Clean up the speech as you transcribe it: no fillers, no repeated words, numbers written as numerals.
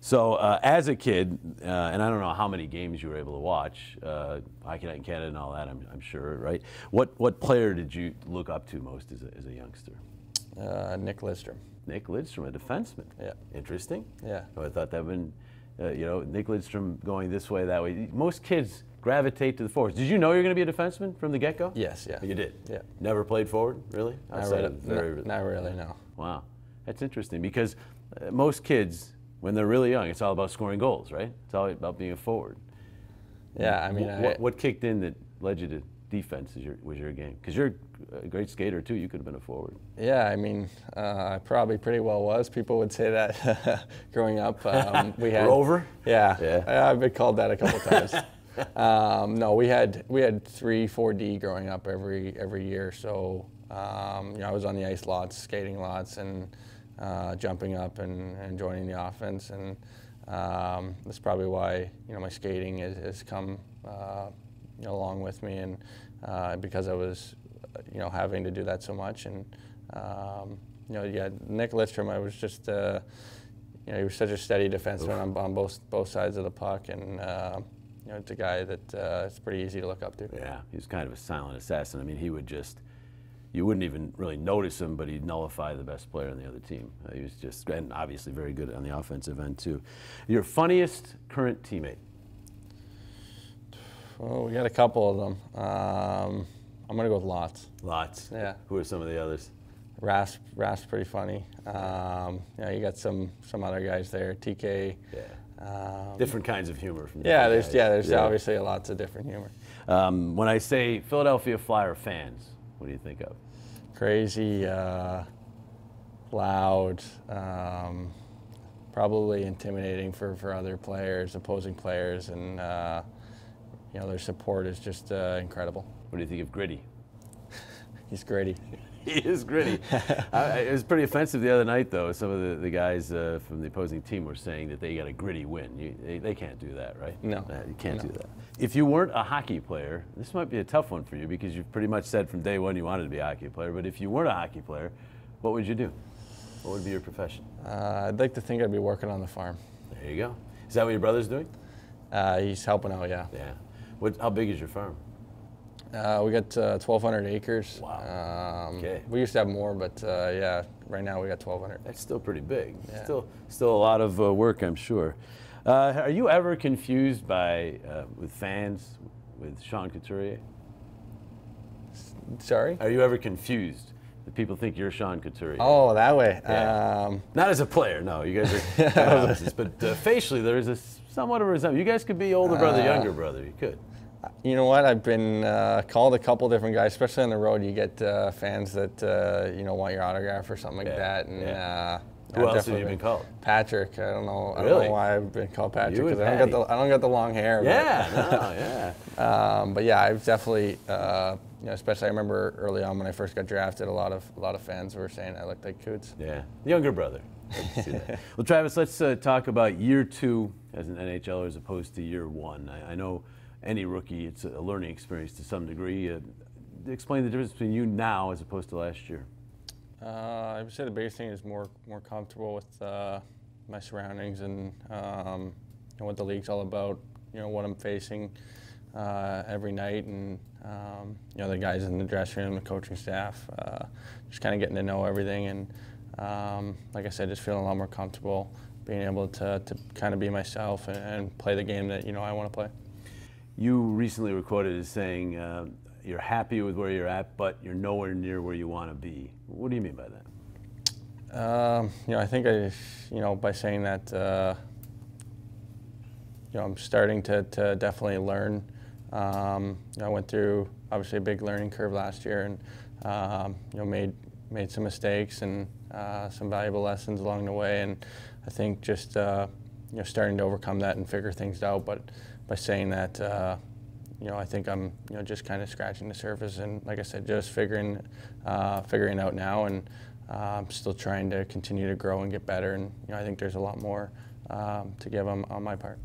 So as a kid, and I don't know how many games you were able to watch, Hockey Night in Canada and all that, I'm sure, right? What player did you look up to most as a youngster? Nick Lidstrom. Nick Lidstrom, a defenseman. Yeah. Interesting. Yeah. Oh, I thought that would been, Nick Lidstrom going this way, that way. Most kids gravitate to the forwards. Did you know you were going to be a defenseman from the get-go? Yes, yeah. You did? Yeah. Never played forward, really? Not really, no. Wow. That's interesting because most kids, when they're really young, it's all about scoring goals, right? It's all about being a forward. Yeah, I mean, what kicked in that led you to defense was your game? Because you're a great skater too. You could have been a forward. Yeah, I mean, I probably pretty well was. People would say that growing up. We had Rover? Yeah. I've been called that a couple times. No, we had 3-4D growing up every year. So I was on the ice lots, skating lots, and jumping up and joining the offense. And that's probably why my skating has come along with me, and because I was having to do that so much. And Nick Lidstrom, I was just he was such a steady defenseman on both sides of the puck, and it's a guy that it's pretty easy to look up to. Yeah, he was kind of a silent assassin. I mean, he would just, you wouldn't even really notice him, but he'd nullify the best player on the other team. He was just, and obviously very good on the offensive end too. Your funniest current teammate? Well, we got a couple of them. I'm going to go with Lots. Lots? Yeah. Who are some of the others? Rasp's pretty funny. You got some other guys there. TK. Yeah. Different kinds of humor from there's obviously lots of different humor. When I say Philadelphia Flyer fans, what do you think of? Crazy, loud, probably intimidating for other players, opposing players, and their support is just incredible. What do you think of Gritty? He's gritty. He is gritty. It was pretty offensive the other night, though. Some of the guys from the opposing team were saying that they got a gritty win. They can't do that, right? No. You can't do that. If you weren't a hockey player, this might be a tough one for you because you've pretty much said from day one you wanted to be a hockey player, but if you weren't a hockey player, what would you do? What would be your profession? I'd like to think I'd be working on the farm. There you go. Is that what your brother's doing? He's helping out, yeah. Yeah. How big is your farm? We got 1,200 acres. Wow. Okay. We used to have more, but right now we got 1,200. That's still pretty big. Yeah. Still a lot of work, I'm sure. Are you ever confused with fans with Sean Couturier? Sorry? Are you ever confused that people think you're Sean Couturier? Oh, that way. Yeah. Not as a player, no. You guys are opposites, but facially there is somewhat of a resemblance. You guys could be older brother, younger brother. You could. You know what? I've been called a couple different guys, especially on the road. You get fans that want your autograph or something like that. And who else have you been called? Patrick. I don't know. Really? I don't know why I've been called Patrick because I don't got the long hair. But yeah, I've definitely especially I remember early on when I first got drafted, a lot of fans were saying I looked like Coots. Yeah, younger brother. Well, Travis, let's talk about year 2 as an NHLer as opposed to year 1. I know any rookie, it's a learning experience to some degree. Explain the difference between you now as opposed to last year. I would say the biggest thing is more comfortable with my surroundings and what the league's all about. What I'm facing every night, and the guys in the dressing room, the coaching staff, just kind of getting to know everything. And like I said, just feeling a lot more comfortable, being able to kind of be myself and play the game that I want to play. You recently were quoted as saying you're happy with where you're at, but you're nowhere near where you want to be. What do you mean by that? I think by saying that, I'm starting to definitely learn. I went through obviously a big learning curve last year, and made some mistakes and some valuable lessons along the way. And I think just starting to overcome that and figure things out. But by saying that, I think I'm just kind of scratching the surface, and like I said, just figuring out now, and I'm still trying to continue to grow and get better. And I think there's a lot more to give on my part.